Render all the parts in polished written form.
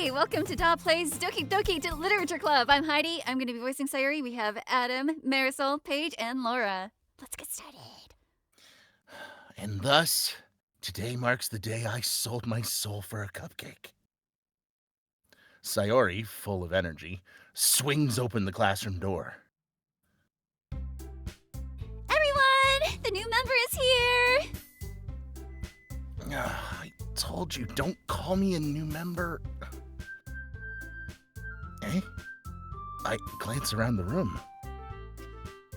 Hey, welcome to Da Plays Doki Doki Literature Club. I'm Heidi. I'm going to be voicing Sayori. We have Adam, Marisol, Paige, and Laura. Let's get started. And thus, today marks the day I sold my soul for a cupcake. Sayori, full of energy, swings open the classroom door. Everyone, the new member is here. I told you, don't call me a new member. Eh? I glance around the room.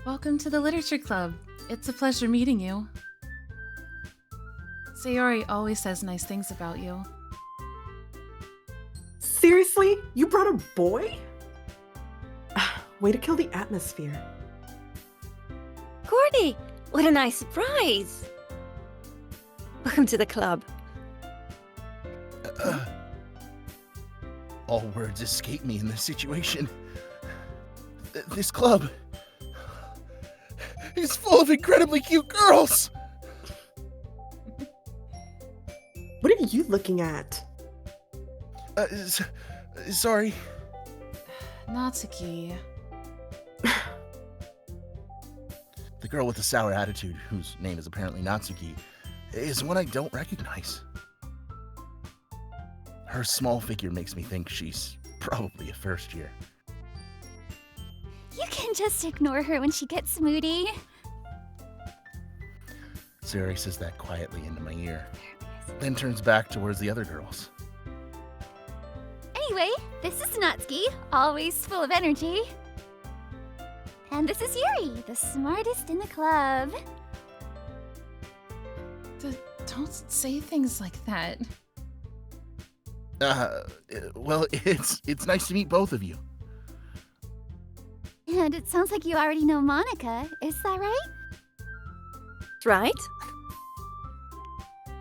Welcome to the Literature Club. It's a pleasure meeting you. Sayori always says nice things about you. Seriously? You brought a boy? Way to kill the atmosphere. Cordy, what a nice surprise! Welcome to the club. All words escape me in this situation. This club is full of incredibly cute girls. What are you looking at? Sorry. Natsuki. The girl with the sour attitude, whose name is apparently Natsuki, is one I don't recognize. Her small figure makes me think she's probably a first year. You can just ignore her when she gets moody. Sayori says that quietly into my ear, then turns back towards the other girls. Anyway, this is Natsuki, always full of energy. And this is Yuri, the smartest in the club. Don't say things like that. Well, it's nice to meet both of you. And it sounds like you already know Monika, is that right? Right?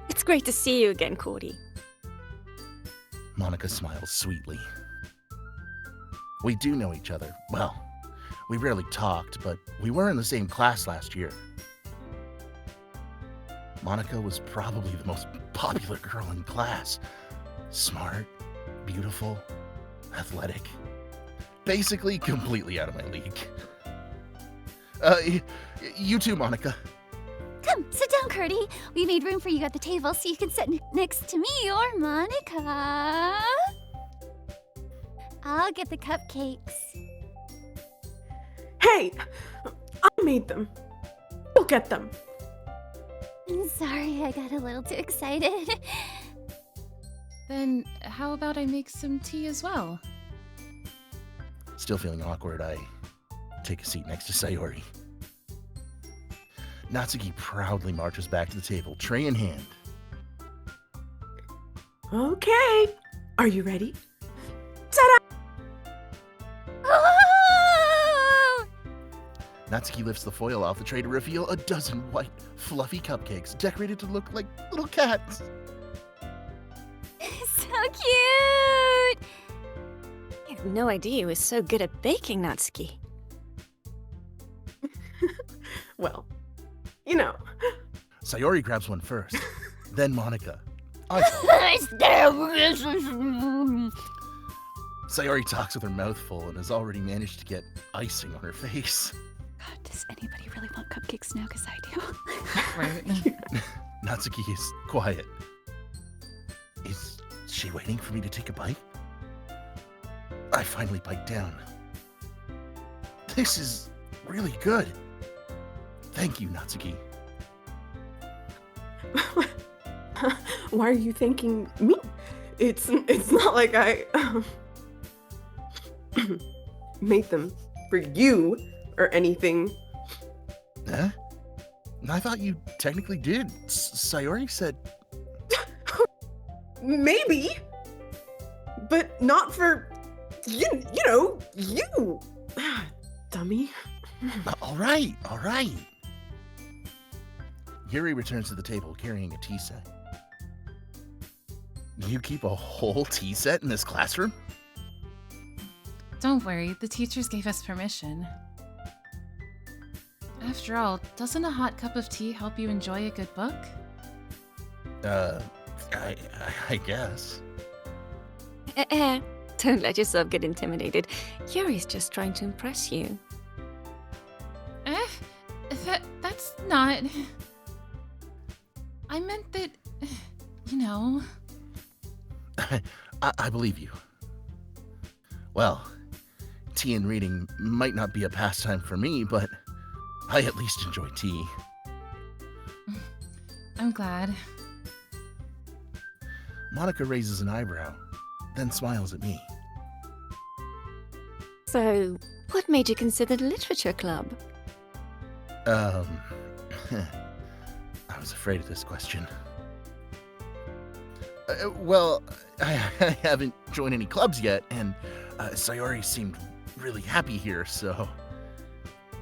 It's great to see you again, Cordy. Monika smiles sweetly. We do know each other. Well, we rarely talked, but we were in the same class last year. Monika was probably the most popular girl in class. Smart, beautiful, athletic. Basically completely out of my league. You too, Monika. Come, sit down, Curdy. We made room for you at the table so you can sit next to me or Monika. I'll get the cupcakes. Hey! I made them. You'll get them. I'm sorry, I got a little too excited. Then how about I make some tea as well? Still feeling awkward, I take a seat next to Sayori. Natsuki proudly marches back to the table, tray in hand. Okay. Are you ready? Ta-da! Oh! Natsuki lifts the foil off the tray to reveal a dozen white, fluffy cupcakes decorated to look like little cats. So cute! I had no idea you were so good at baking, Natsuki. Well, you know. Sayori grabs one first, then Monika. I follow. Sayori talks with her mouth full and has already managed to get icing on her face. God, does anybody really want cupcakes now? Because I do. Right. Natsuki is quiet. Is she waiting for me to take a bite? I finally bite down. This is really good. Thank you, Natsuki. Why are you thanking me? It's not like I made them for you or anything. Huh? I thought you technically did. Sayori said... Maybe. But not for you know, you. Dummy. All right. Yuri returns to the table carrying a tea set. You keep a whole tea set in this classroom? Don't worry, the teachers gave us permission. After all, doesn't a hot cup of tea help you enjoy a good book? I guess. Don't let yourself get intimidated. Yuri's just trying to impress you. That's not... I meant that, you know... I believe you. Well, tea and reading might not be a pastime for me, but I at least enjoy tea. I'm glad. Monika raises an eyebrow, then smiles at me. So, what made you consider the literature club? I was afraid of this question. Well, I haven't joined any clubs yet, and Sayori seemed really happy here, so...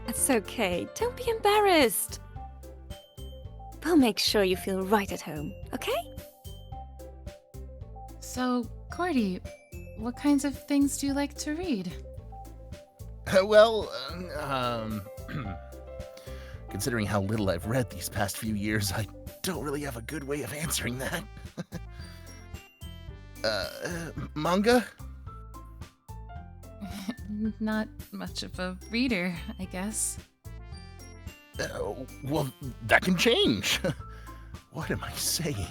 That's okay. Don't be embarrassed. We'll make sure you feel right at home, okay? So, Cordy, what kinds of things do you like to read? Well, considering how little I've read these past few years, I don't really have a good way of answering that. Manga? Not much of a reader, I guess. Well, that can change. What am I saying?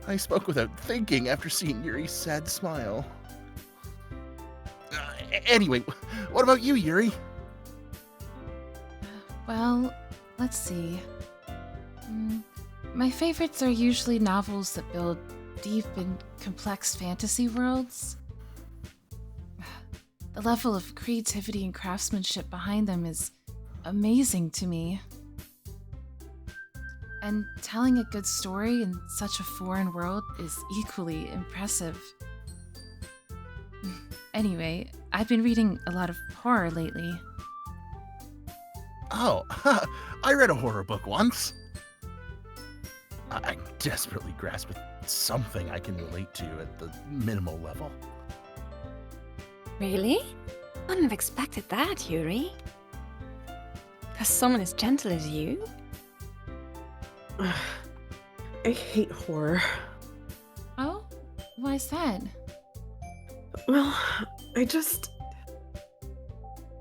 I spoke without thinking after seeing Yuri's sad smile. Anyway, what about you, Yuri? Well, let's see. My favorites are usually novels that build deep and complex fantasy worlds. The level of creativity and craftsmanship behind them is amazing to me. And telling a good story in such a foreign world is equally impressive. Anyway, I've been reading a lot of horror lately. Oh, I read a horror book once. I desperately grasp at something I can relate to at the minimal level. Really? Wouldn't have expected that, Yuri. For someone as gentle as you? I hate horror. Oh? Why's that? Well, I just...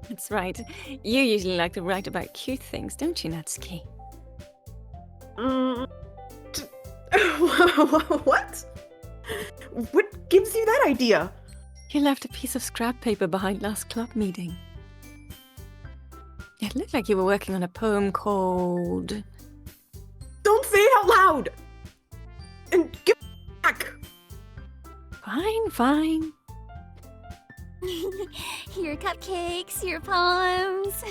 That's right. You usually like to write about cute things, don't you, Natsuki? What? What gives you that idea? You left a piece of scrap paper behind last club meeting. It looked like you were working on a poem called... Don't say it out loud! And give it back! Fine, fine. Your cupcakes, your poems.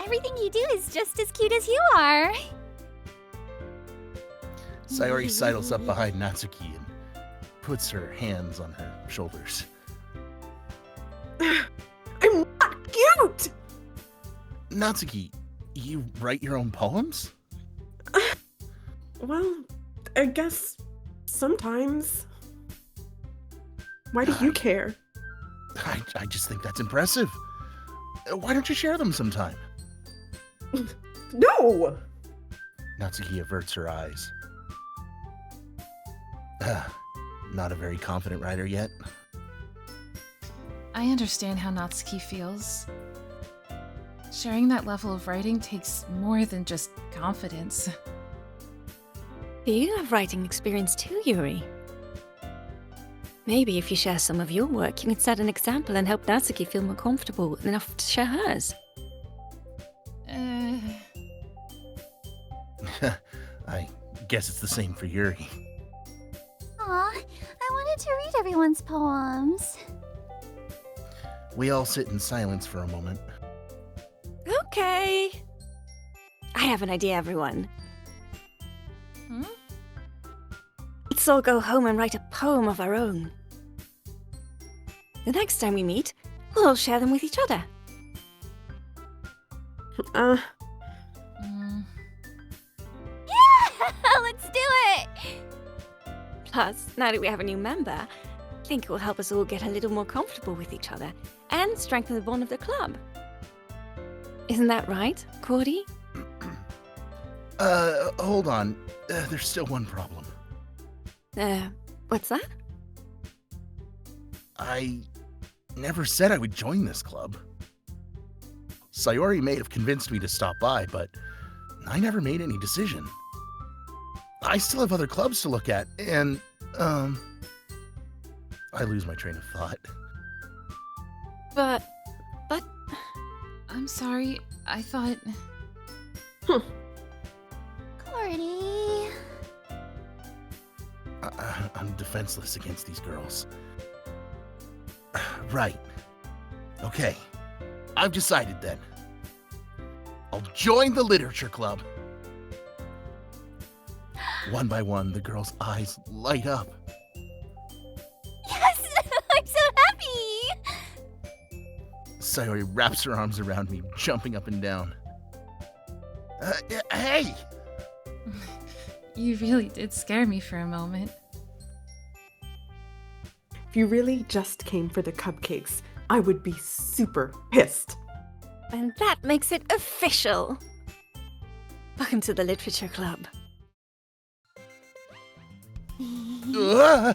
Everything you do is just as cute as you are. Sayori sidles up behind Natsuki and puts her hands on her shoulders. I'm not cute! Natsuki, you write your own poems? Well, I guess sometimes. Why do you care? I just think that's impressive. Why don't you share them sometime? No! Natsuki averts her eyes. Not a very confident writer yet. I understand how Natsuki feels. Sharing that level of writing takes more than just confidence. Do you have writing experience too, Yuri? Maybe if you share some of your work, you can set an example and help Natsuki feel more comfortable enough to share hers. I guess it's the same for Yuri. Aw, I wanted to read everyone's poems. We all sit in silence for a moment. Okay. I have an idea, everyone. Hmm? Let's all go home and write a poem of our own. The next time we meet, we'll all share them with each other. Mm, Yeah, let's do it. Plus, now that we have a new member, I think it will help us all get a little more comfortable with each other and strengthen the bond of the club. Isn't that right, Cordy? Hold on. There's still one problem. What's that? I never said I would join this club. Sayori may have convinced me to stop by, but I never made any decision. I still have other clubs to look at, and, I lose my train of thought. But I'm sorry, I thought. Cordy. I'm defenseless against these girls. Right. Okay. I've decided then. I'll join the literature club. One by one, the girls' eyes light up. Yes! I'm so happy! Sayori wraps her arms around me, jumping up and down. Hey! You really did scare me for a moment. If you really just came for the cupcakes, I would be super pissed. and that makes it official. Welcome to the literature club. I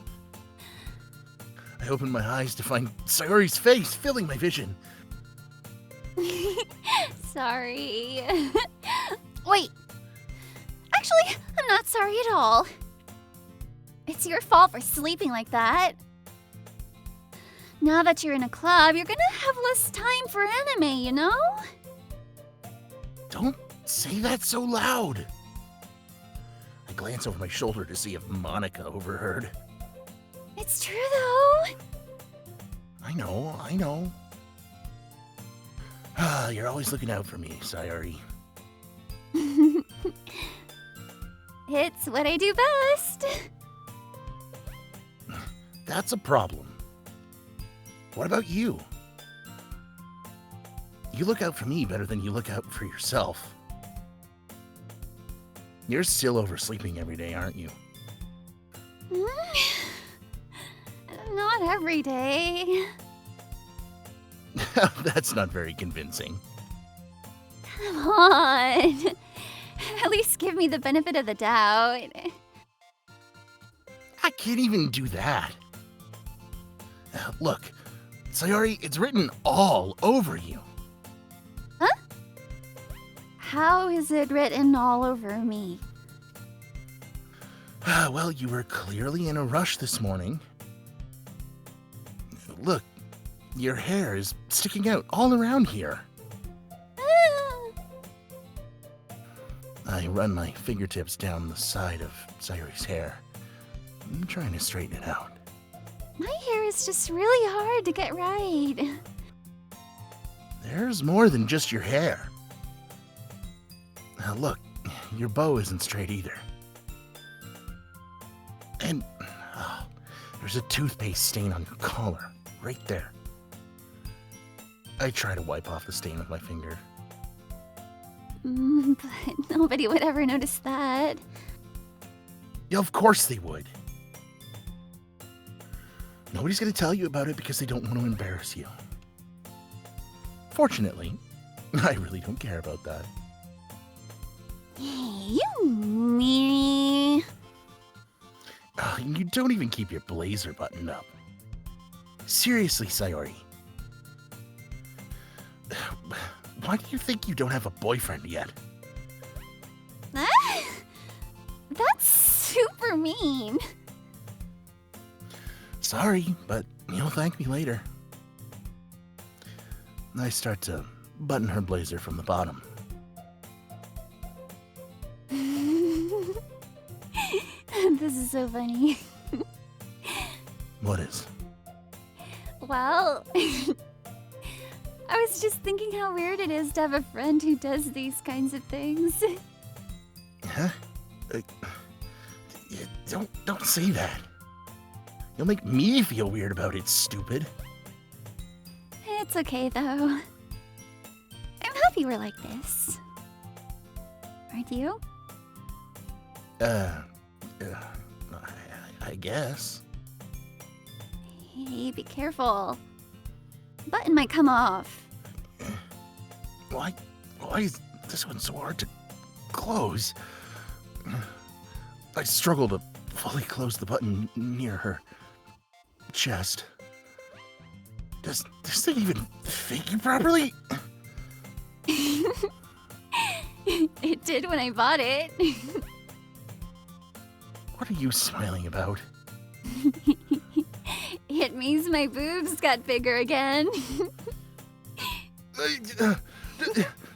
opened my eyes to find Sayori's face filling my vision. Sorry. Wait. Actually, I'm not sorry at all. It's your fault for sleeping like that. Now that you're in a club, you're gonna have less time for anime, you know? Don't say that so loud. I glance over my shoulder to see if Monika overheard. It's true, though. I know. You're always looking out for me, Sayori. It's what I do best. That's a problem. What about you? You look out for me better than you look out for yourself. You're still oversleeping every day, aren't you? Not every day. That's not very convincing. Come on. At least give me the benefit of the doubt. I can't even do that. Look, Sayori, it's written all over you. Huh? How is it written all over me? Well, you were clearly in a rush this morning. Look, your hair is sticking out all around here. I run my fingertips down the side of Sayori's hair. I'm trying to straighten it out. My hair is just really hard to get right. There's more than just your hair. Look, your bow isn't straight either. And there's a toothpaste stain on your collar, right there. I try to wipe off the stain with my finger. But nobody would ever notice that. Yeah, of course they would. Nobody's gonna tell you about it because they don't want to embarrass you. Fortunately, I really don't care about that. Hey, you me. You don't even keep your blazer buttoned up. Seriously, Sayori. Why do you think you don't have a boyfriend yet? That's super mean. Sorry, but you'll thank me later. I start to button her blazer from the bottom. This is so funny. What is? Well, I was just thinking how weird it is to have a friend who does these kinds of things. Huh? Don't say that. You'll make me feel weird about it, stupid. It's okay, though. I'm happy we're like this. Aren't you? I guess. Hey, be careful. Button might come off. Why is this one so hard to close? I struggle to fully close the button near her chest. Does this thing even fit you properly? It did when I bought it. What are you smiling about? It means my boobs got bigger again.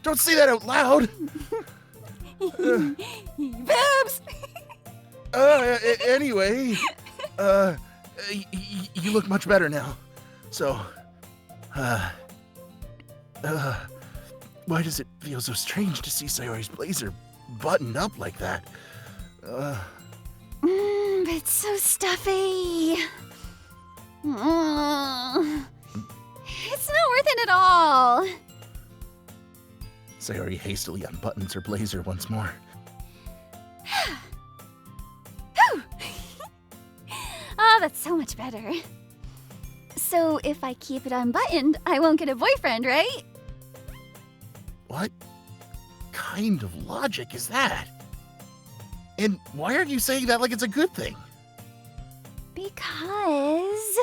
Don't say that out loud! Boobs! Anyway, you look much better now. So, why does it feel so strange to see Sayori's blazer buttoned up like that? It's so stuffy. It's not worth it at all. Sayori hastily unbuttons her blazer once more. Oh, that's so much better. So if I keep it unbuttoned, I won't get a boyfriend, right? What kind of logic is that? And why are you saying that like it's a good thing? Because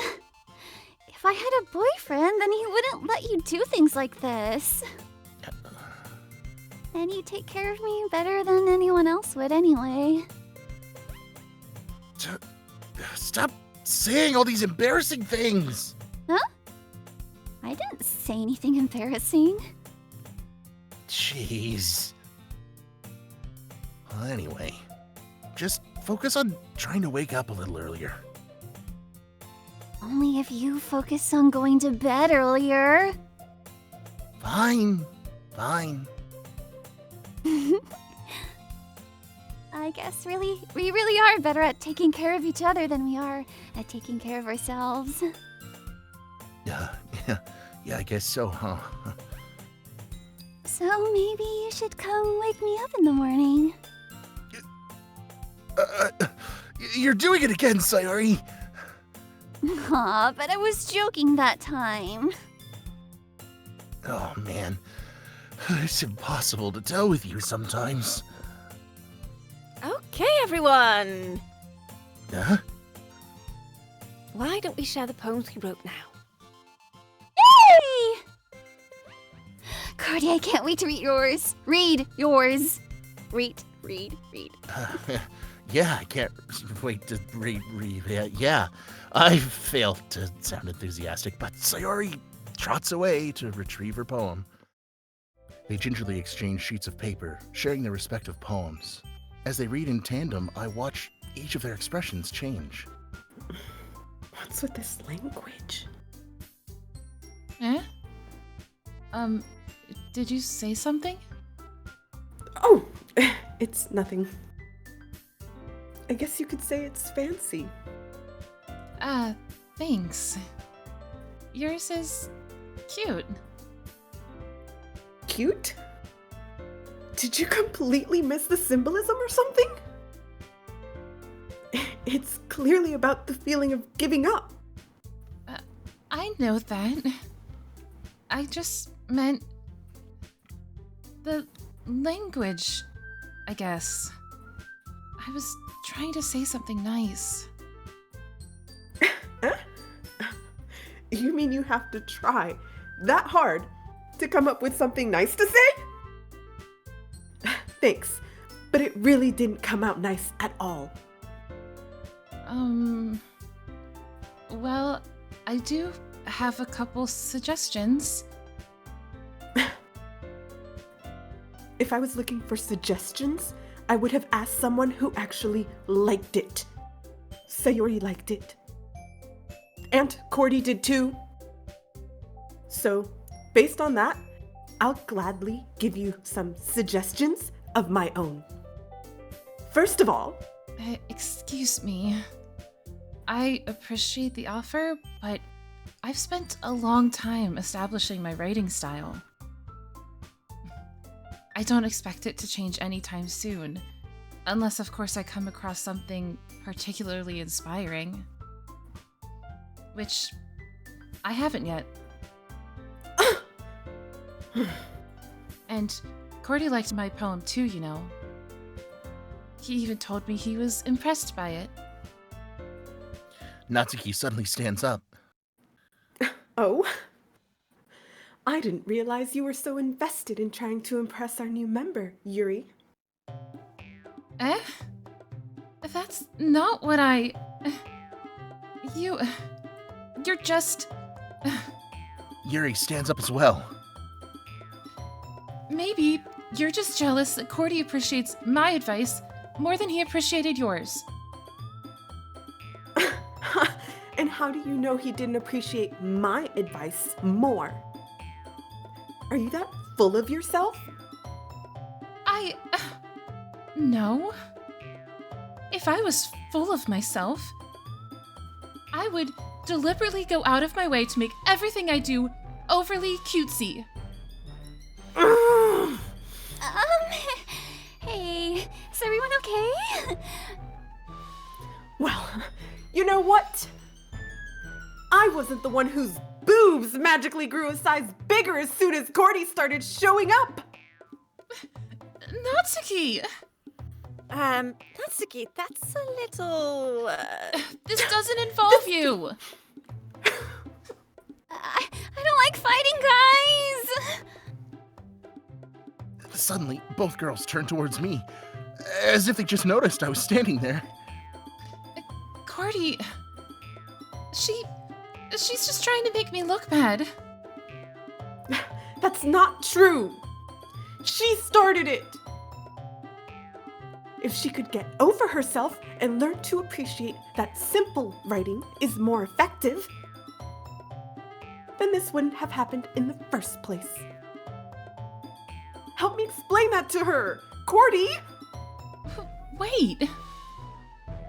if I had a boyfriend, then he wouldn't let you do things like this. And you take care of me better than anyone else would anyway. Stop saying all these embarrassing things! Huh? I didn't say anything embarrassing. Jeez. Well, anyway, just focus on trying to wake up a little earlier. Only if you focus on going to bed earlier. Fine. Fine. I guess we really are better at taking care of each other than we are at taking care of ourselves. Yeah, I guess so, huh? So maybe you should come wake me up in the morning. You're doing it again, Sayori! Aw, but I was joking that time. Oh, man. It's impossible to tell with you sometimes. Okay, everyone. Huh? Why don't we share the poems we wrote now? Yay! Cordy, I can't wait to read yours. Read yours. Read. Yeah, I can't wait to read. Yeah, I failed to sound enthusiastic, but Sayori trots away to retrieve her poem. They gingerly exchange sheets of paper, sharing their respective poems. As they read in tandem, I watch each of their expressions change. What's with this language? Eh? Did you say something? Oh, it's nothing. I guess you could say it's fancy. Thanks. Yours is cute. Cute? Did you completely miss the symbolism or something? It's clearly about the feeling of giving up. I know that. I just meant the language, I guess. I was trying to say something nice. You mean you have to try that hard to come up with something nice to say? Thanks, but it really didn't come out nice at all. Well, I do have a couple suggestions. If I was looking for suggestions, I would have asked someone who actually liked it. Sayori liked it. And Cordy did too. So, based on that, I'll gladly give you some suggestions of my own. First of all, Excuse me. I appreciate the offer, but I've spent a long time establishing my writing style. I don't expect it to change anytime soon, unless of course I come across something particularly inspiring. Which I haven't yet. And Cordy liked my poem too, you know. He even told me he was impressed by it. Natsuki suddenly stands up. Oh? I didn't realize you were so invested in trying to impress our new member, Yuri. Eh? That's not what I... You're just... Yuri stands up as well. Maybe you're just jealous that Cordy appreciates my advice more than he appreciated yours. And how do you know he didn't appreciate my advice more? Are you that full of yourself? No. If I was full of myself, I would deliberately go out of my way to make everything I do overly cutesy. Hey, is everyone okay? Well, you know what? I wasn't the one whose boobs magically grew a size bigger as soon as Cordy started showing up. Natsuki! Natsuki, that's a little... This doesn't involve you! I don't like fighting, guys! Suddenly, both girls turn towards me, as if they just noticed I was standing there. Cordy... She's just trying to make me look bad. That's not true. She started it. If she could get over herself and learn to appreciate that simple writing is more effective, then this wouldn't have happened in the first place. Help me explain that to her, Cordy! Wait!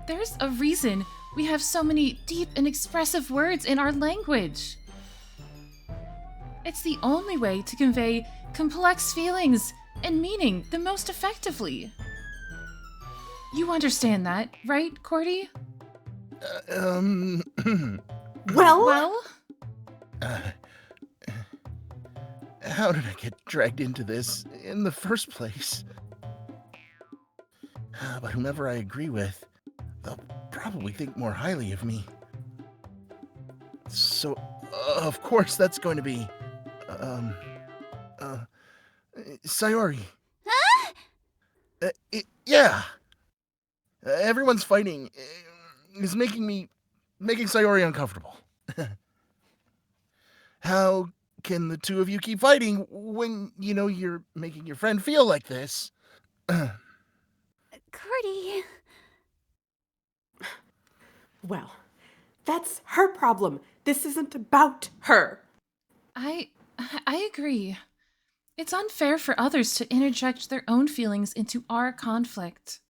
There's a reason we have so many deep and expressive words in our language. It's the only way to convey complex feelings and meaning the most effectively. You understand that, right, Cordy? Well? How did I get dragged into this in the first place? But whomever I agree with, they'll probably think more highly of me. So, of course, that's going to be, Sayori. Huh? Yeah. Everyone's fighting is making Sayori uncomfortable. How can the two of you keep fighting when, you're making your friend feel like this? Cordy... Well, that's her problem. This isn't about her. I agree. It's unfair for others to interject their own feelings into our conflict.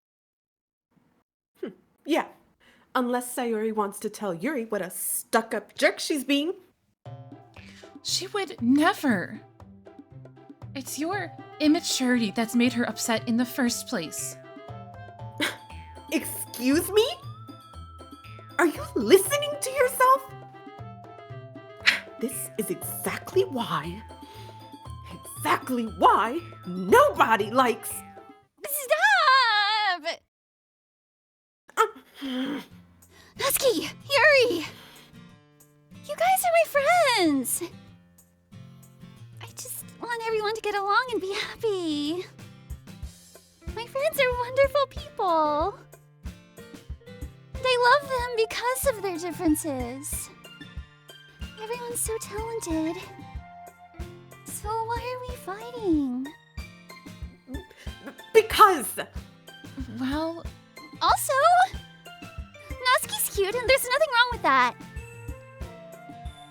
Yeah, unless Sayori wants to tell Yuri what a stuck-up jerk she's being. She would never. It's your immaturity that's made her upset in the first place. Excuse me? Are you listening to yourself? This is exactly why nobody likes... Stop! Natsuki! Yuri! You guys are my friends! I just want everyone to get along and be happy. My friends are wonderful people. I love them because of their differences. Everyone's so talented. So why are we fighting? Because... Well, Also, Natsuki's cute and there's nothing wrong with that.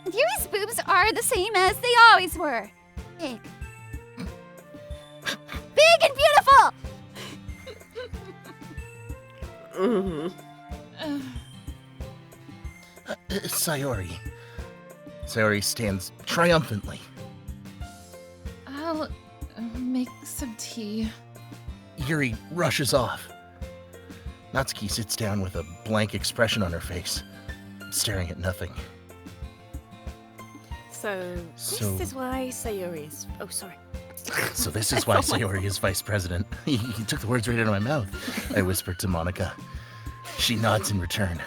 Yuri's boobs are the same as they always were. Big. Big and beautiful! Sayori. Sayori stands triumphantly. I'll make some tea. Yuri rushes off. Natsuki sits down with a blank expression on her face, staring at nothing. So, this is why Sayori is... Oh, sorry. So this is why Sayori is vice president. He took the words right out of my mouth. I whispered to Monika. She nods in return.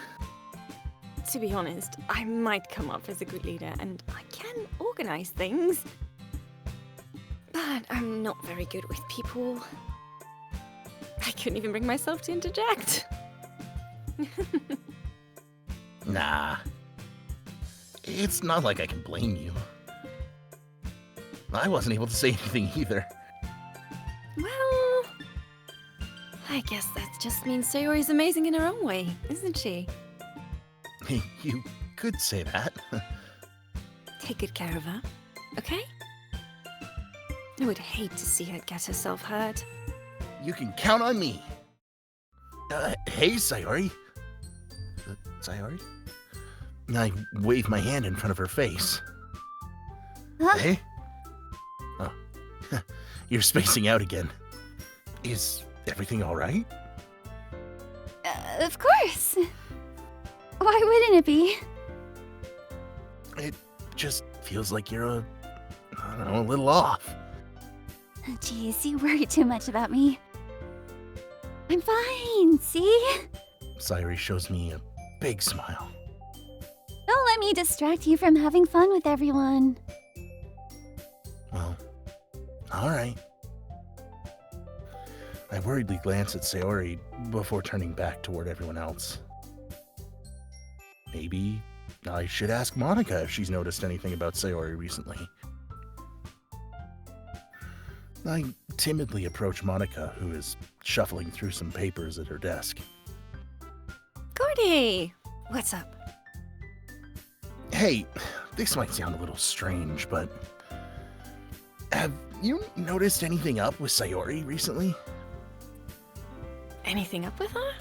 To be honest, I might come up as a good leader, and I can organize things. But I'm not very good with people. I couldn't even bring myself to interject. Nah. It's not like I can blame you. I wasn't able to say anything either. Well, I guess that just means Sayori's amazing in her own way, isn't she? You could say that. Take good care of her, okay? I would hate to see her get herself hurt. You can count on me. Hey, Sayori. Sayori? I waved my hand in front of her face. Huh? Hey? Oh. You're spacing out again. Is everything all right? Of course. Why wouldn't it be? It just feels like you're I don't know, a little off. Jeez, you worry too much about me. I'm fine, see? Sayori shows me a big smile. Don't let me distract you from having fun with everyone. Well, all right. I worriedly glance at Sayori before turning back toward everyone else. Maybe I should ask Monika if she's noticed anything about Sayori recently. I timidly approach Monika, who is shuffling through some papers at her desk. Gordy! What's up? Hey, this might sound a little strange, but have you noticed anything up with Sayori recently? Anything up with her?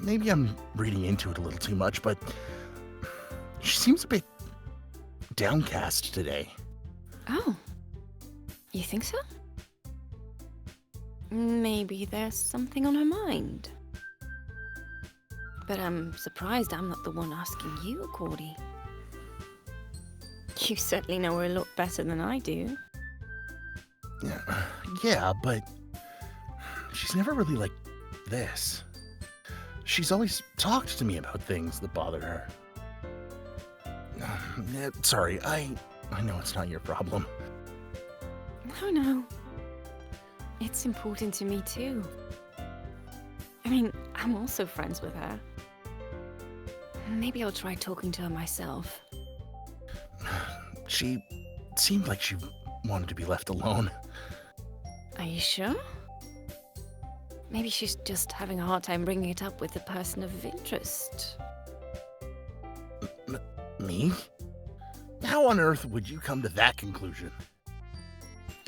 Maybe I'm reading into it a little too much, but she seems a bit downcast today. Oh. You think so? Maybe there's something on her mind. But I'm surprised I'm not the one asking you, Cordy. You certainly know her a lot better than I do. Yeah, but she's never really like this. She's always talked to me about things that bother her. Sorry, I know it's not your problem. Oh no. It's important to me too. I mean, I'm also friends with her. Maybe I'll try talking to her myself. She seemed like she wanted to be left alone. Are you sure? Maybe she's just having a hard time bringing it up with the person of interest. Me? How on earth would you come to that conclusion?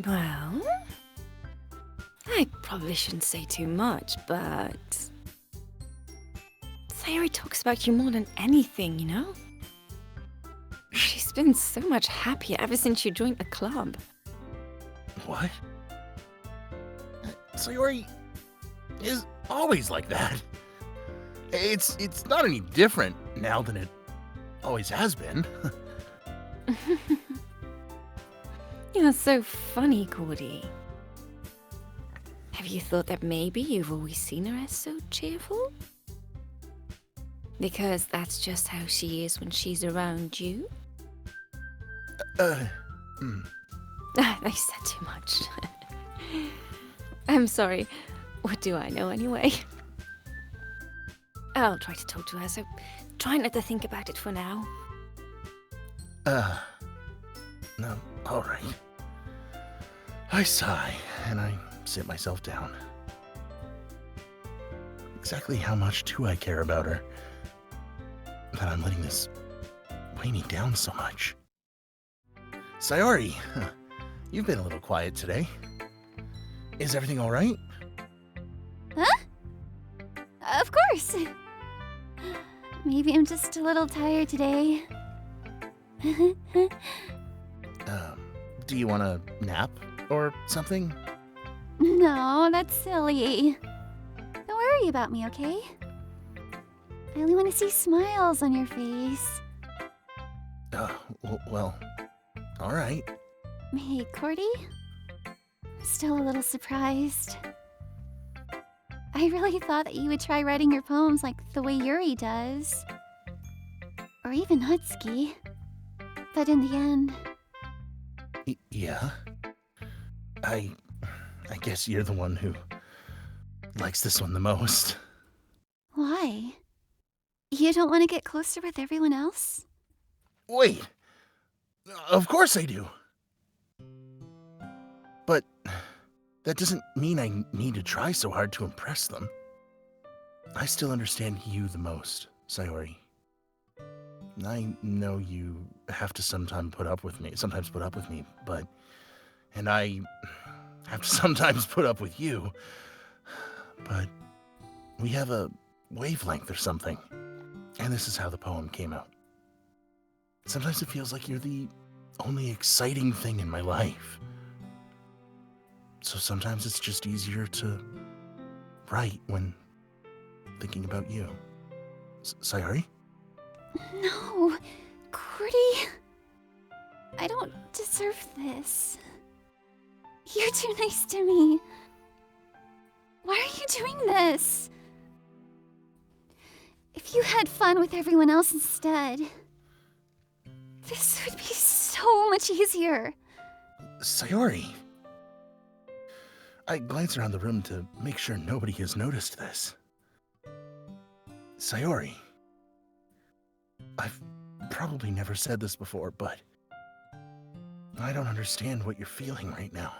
Well, I probably shouldn't say too much, but Sayori talks about you more than anything, you know? She's been so much happier ever since you joined the club. What? Sayori is always like that. It's not any different now than it always has been. You're so funny, Cordy. Have you thought that maybe you've always seen her as so cheerful? Because that's just how she is when she's around you? Hmm. I said too much. I'm sorry. What do I know anyway? I'll try to talk to her, so try not to think about it for now. No, all right. I sigh, and I sit myself down. Exactly how much do I care about her that I'm letting this weigh me down so much? Sayori, you've been a little quiet today. Is everything all right? Huh? Of course. Maybe I'm just a little tired today. Do you want a nap or something? No, that's silly. Don't worry about me, okay? I only want to see smiles on your face. Well, all right. Hey, Cordy? I'm still a little surprised. I really thought that you would try writing your poems like the way Yuri does. or even Natsuki. But in the end, Yeah? I guess you're the one who likes this one the most. why? You don't want to get closer with everyone else? Wait! Of course I do! But that doesn't mean I need to try so hard to impress them. I still understand you the most, Sayori. I know you have to sometimes put up with me, but... And I have to sometimes put up with you. But we have a wavelength or something. And this is how the poem came out. Sometimes it feels like you're the only exciting thing in my life. So sometimes it's just easier to write when thinking about you. Sayori? No, Cordy. I don't deserve this. You're too nice to me. Why are you doing this? If you had fun with everyone else instead, this would be so much easier. Sayori. I glance around the room to make sure nobody has noticed this. Sayori. I've probably never said this before, but I don't understand what you're feeling right now.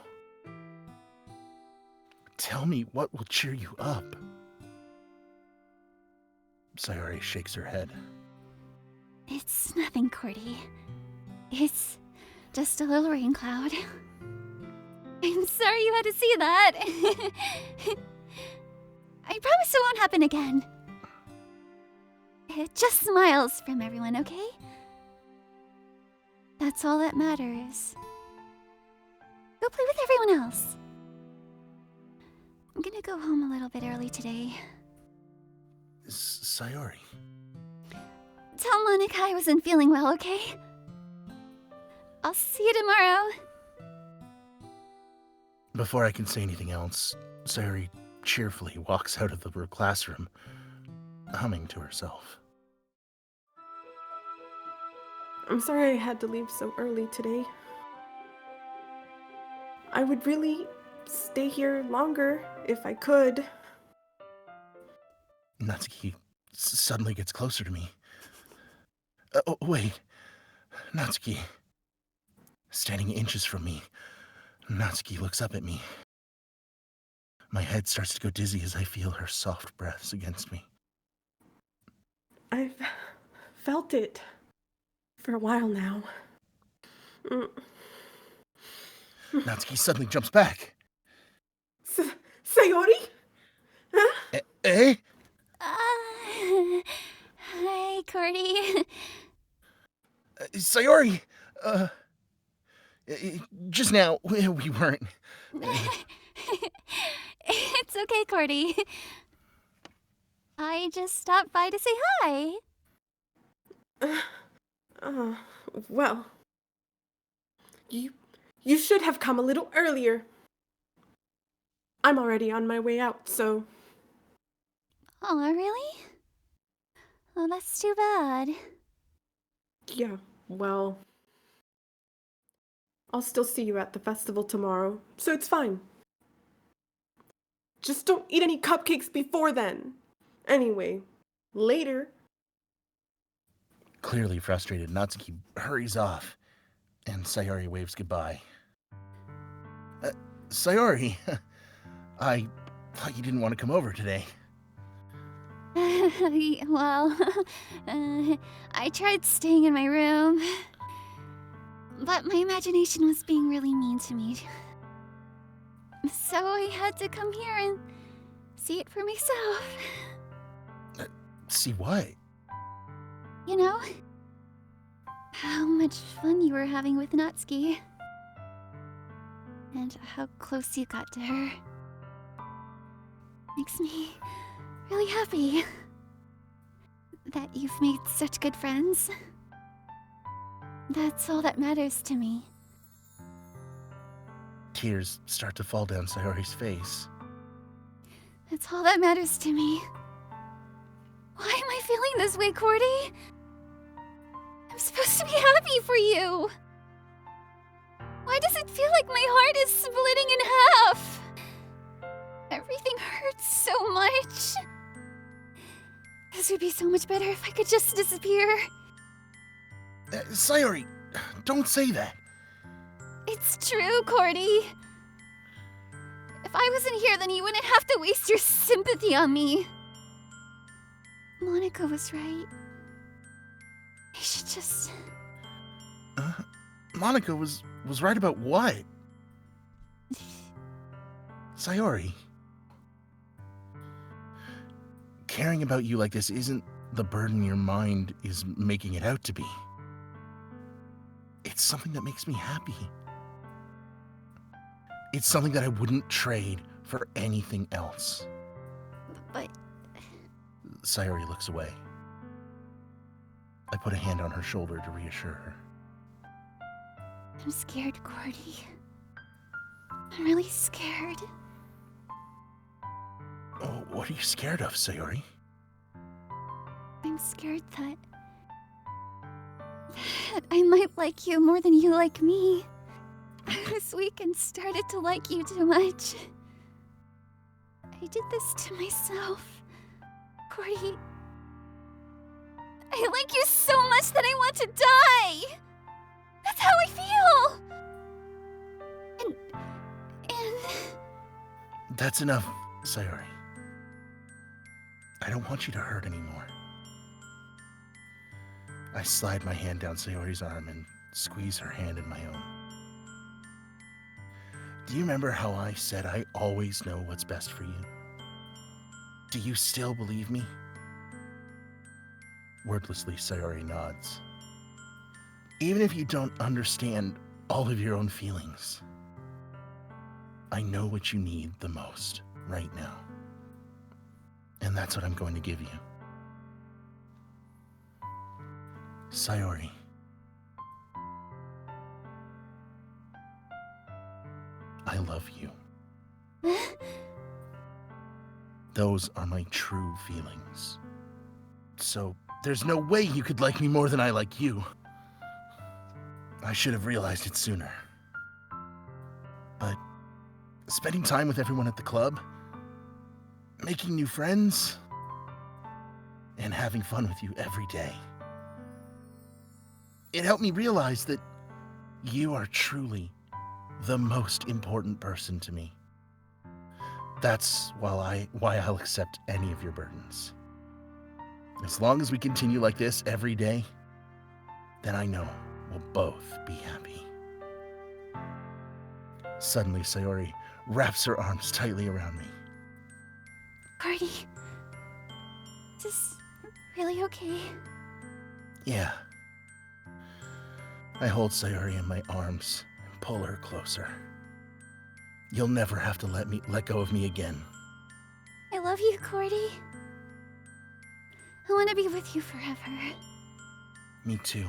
Tell me what will cheer you up. Sayori shakes her head. It's nothing, Cordy. It's just a little rain cloud. I'm sorry you had to see that. I promise it won't happen again. Just smiles from everyone, okay? That's all that matters. Go play with everyone else. I'm gonna go home a little bit early today. Sayori. Tell Monika I wasn't feeling well, okay? I'll see you tomorrow. Before I can say anything else, Sayori cheerfully walks out of the classroom, humming to herself. I'm sorry I had to leave so early today. I would really stay here longer if I could. Natsuki suddenly gets closer to me. Oh, wait. Natsuki. Standing inches from me, Natsuki looks up at me. My head starts to go dizzy as I feel her soft breaths against me. I've felt it for a while now. Natsuki suddenly jumps back. Sayori? Huh? Eh? Hi, Cordy. Sayori! Just now, we weren't. It's okay, Cordy. I just stopped by to say hi. Well, you should have come a little earlier. I'm already on my way out, so... Oh, really? Oh, that's too bad. Yeah, well... I'll still see you at the festival tomorrow, so it's fine. Just don't eat any cupcakes before then. Anyway, later. Clearly frustrated, Natsuki hurries off, and Sayori waves goodbye. Sayori, I thought you didn't want to come over today. Well, I tried staying in my room, but my imagination was being really mean to me. So I had to come here and see it for myself. See what? You know, how much fun you were having with Natsuki. And how close you got to her. Makes me really happy that you've made such good friends. That's all that matters to me. Tears start to fall down Sayori's face. That's all that matters to me. Why am I feeling this way, Cordy? supposed to be happy for you. Why does it feel like my heart is splitting in half? Everything hurts so much. This would be so much better if I could just disappear. Sayori, don't say that. It's true, Cordy. If I wasn't here, then you wouldn't have to waste your sympathy on me. Monika was right. I should just... Monika was right about what? Sayori. Caring about you like this isn't the burden your mind is making it out to be. It's something that makes me happy. It's something that I wouldn't trade for anything else. But... Sayori looks away. I put a hand on her shoulder to reassure her. I'm scared, Cordy. I'm really scared. Oh, what are you scared of, Sayori? I'm scared that I might like you more than you like me. I was weak and started to like you too much. I did this to myself. Cordy, I like you so much that I want to die! That's how I feel! And... That's enough, Sayori. I don't want you to hurt anymore. I slide my hand down Sayori's arm and squeeze her hand in my own. Do you remember how I said I always know what's best for you? Do you still believe me? Wordlessly, Sayori nods. Even if you don't understand all of your own feelings, I know what you need the most right now. And that's what I'm going to give you. Sayori. I love you. Those are my true feelings. So, there's no way you could like me more than I like you. I should have realized it sooner. But spending time with everyone at the club, making new friends, and having fun with you every day, it helped me realize that you are truly the most important person to me. That's why I'll accept any of your burdens. As long as we continue like this every day, then I know we'll both be happy. Suddenly, Sayori wraps her arms tightly around me. Cordy, is this really okay? Yeah. I hold Sayori in my arms and pull her closer. You'll never have to let go of me again. I love you, Cordy. I want to be with you forever. Me too.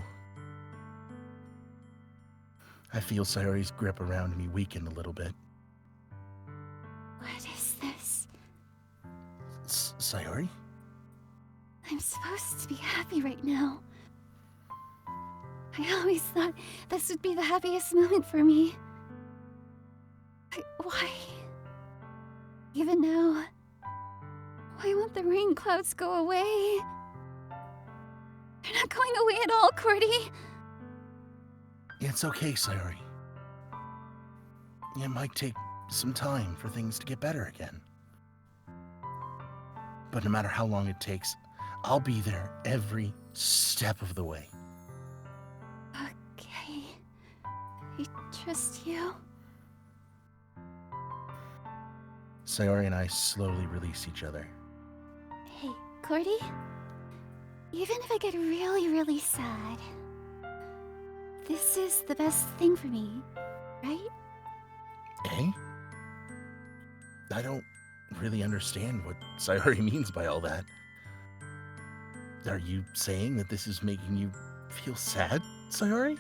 I feel Sayori's grip around me weaken a little bit. What is this? Sayori? I'm supposed to be happy right now. I always thought this would be the happiest moment for me. Why? Even now, why won't the rain clouds go away? They're not going away at all, Cordy. It's okay, Sayori. It might take some time for things to get better again. But no matter how long it takes, I'll be there every step of the way. Okay. I trust you. Sayori and I slowly release each other. Hey, Cordy? Even if I get really, really sad, this is the best thing for me, right? Eh? I don't really understand what Sayori means by all that. Are you saying that this is making you feel sad, Sayori?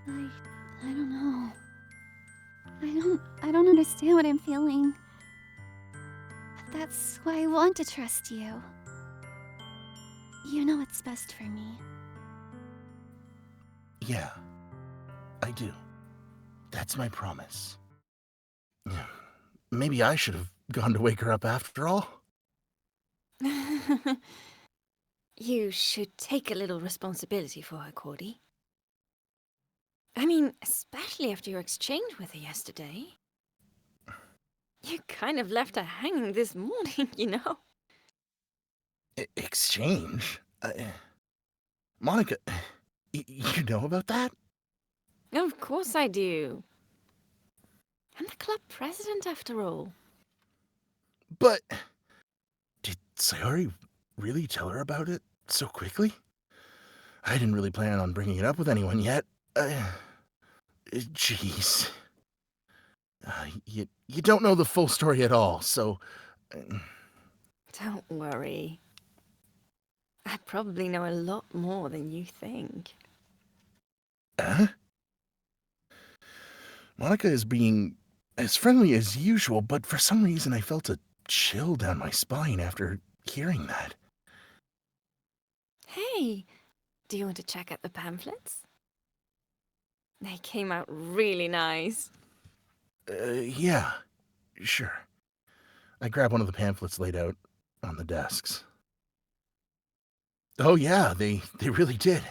I don't know. I don't understand what I'm feeling. But that's why I want to trust you. You know what's best for me. Yeah, I do. That's my promise. Yeah. Maybe I should have gone to wake her up after all. You should take a little responsibility for her, Cordy. I mean, especially after your exchange with her yesterday. You kind of left her hanging this morning, you know? Exchange? Monika, you know about that? Of course I do. I'm the club president, after all. But did Sayori really tell her about it so quickly? I didn't really plan on bringing it up with anyone yet. Jeez. You don't know the full story at all, so... Don't worry. I probably know a lot more than you think. Huh? Monika is being as friendly as usual, but for some reason I felt a chill down my spine after hearing that. Hey, do you want to check out the pamphlets? They came out really nice. Yeah, sure. I grabbed one of the pamphlets laid out on the desks. Oh yeah, they really did.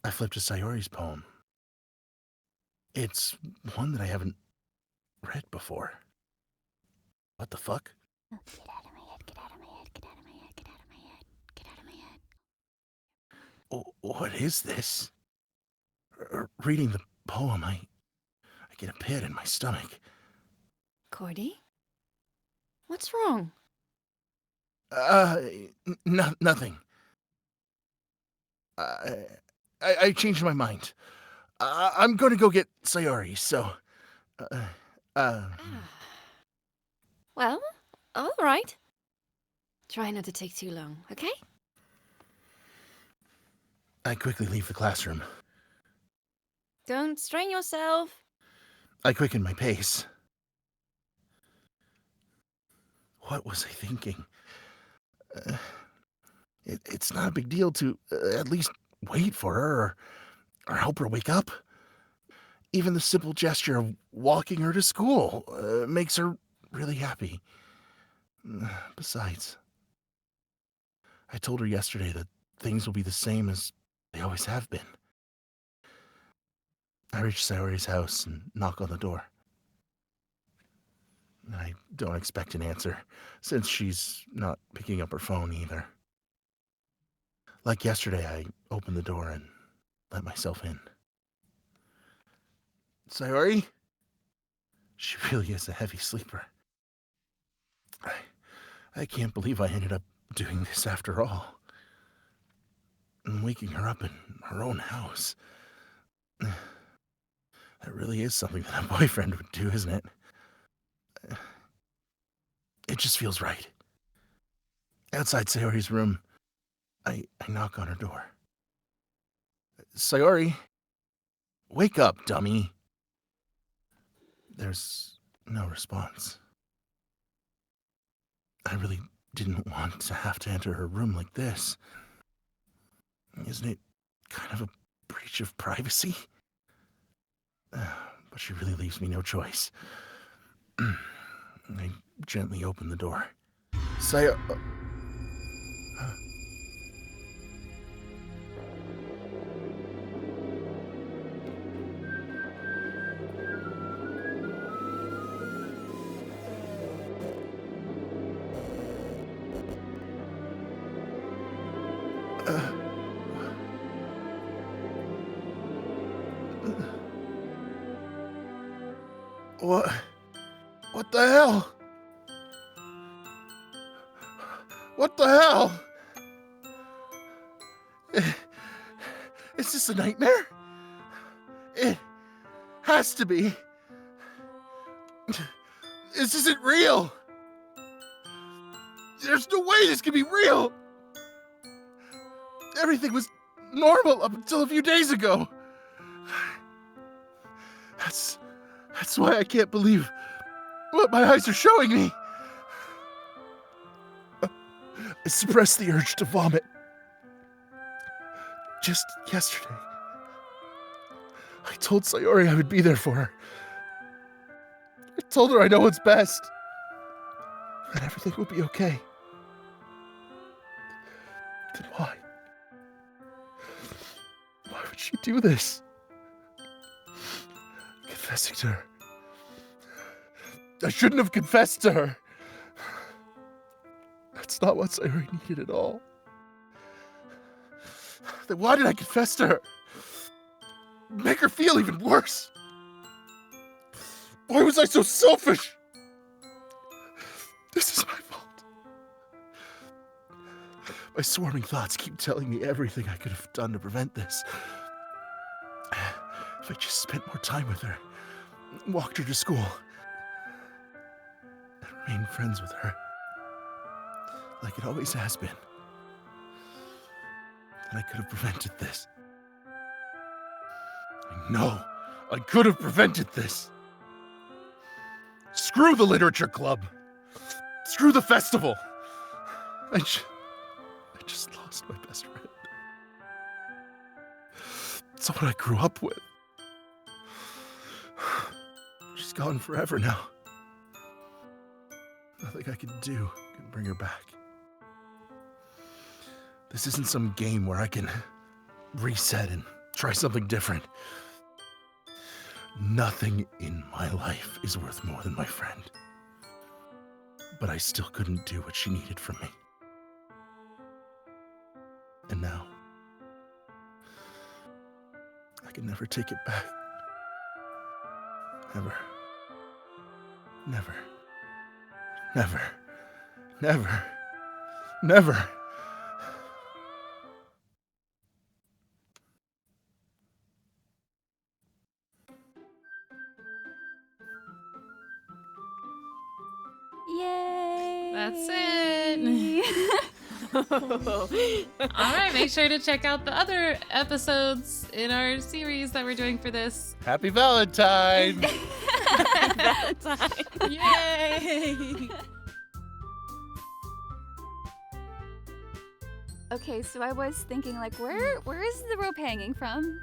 I flipped to Sayori's poem. It's one that I haven't read before. What the fuck? Oh, get out of my head, get out of my head, get out of my head, get out of my head, get out of my head. What is this? Reading the poem, I get a pit in my stomach. Cordy? What's wrong? Nothing. I changed my mind. I'm going to go get Sayori, so... Well, all right. Try not to take too long, okay? I quickly leave the classroom. Don't strain yourself. I quicken my pace. What was I thinking? It's not a big deal to at least wait for her or help her wake up. Even the simple gesture of walking her to school makes her really happy. Besides, I told her yesterday that things will be the same as they always have been. I reach Sayori's house and knock on the door. I don't expect an answer, since she's not picking up her phone either. Like yesterday, I opened the door and let myself in. Sayori? She really is a heavy sleeper. I can't believe I ended up doing this after all. And waking her up in her own house. That really is something that a boyfriend would do, isn't it? It just feels right. Outside Sayori's room, I knock on her door. Sayori? Wake up, dummy. There's no response. I really didn't want to have to enter her room like this. Isn't it kind of a breach of privacy? But she really leaves me no choice. I gently open the door. What the hell? What the hell? Is this a nightmare? It has to be. This isn't real. There's no way this can be real. Everything was normal up until a few days ago. That's why I can't believe what my eyes are showing me. I suppressed the urge to vomit. Just yesterday, I told Sayori I would be there for her. I told her I know what's best. That everything will be okay. Then why? Why would she do this? Confessing to her. I shouldn't have confessed to her. That's not what Sayori needed at all. Then why did I confess to her? Make her feel even worse. Why was I so selfish? This is my fault. My swarming thoughts keep telling me everything I could have done to prevent this. If I just spent more time with her, walked her to school, and remained friends with her, like it always has been, then I could have prevented this. I know I could have prevented this. Screw the literature club. Screw the festival. I just lost my best friend. Someone I grew up with. She's gone forever now. Nothing I can do can bring her back. This isn't some game where I can reset and try something different. Nothing in my life is worth more than my friend. But I still couldn't do what she needed from me. And now, I can never take it back. Never. Never. Never. Never. Never. Yay! That's it. All right, make sure to check out the other episodes in our series that we're doing for this. Happy Valentine! Valentine. Yay! Okay, so I was thinking, like, where is the rope hanging from?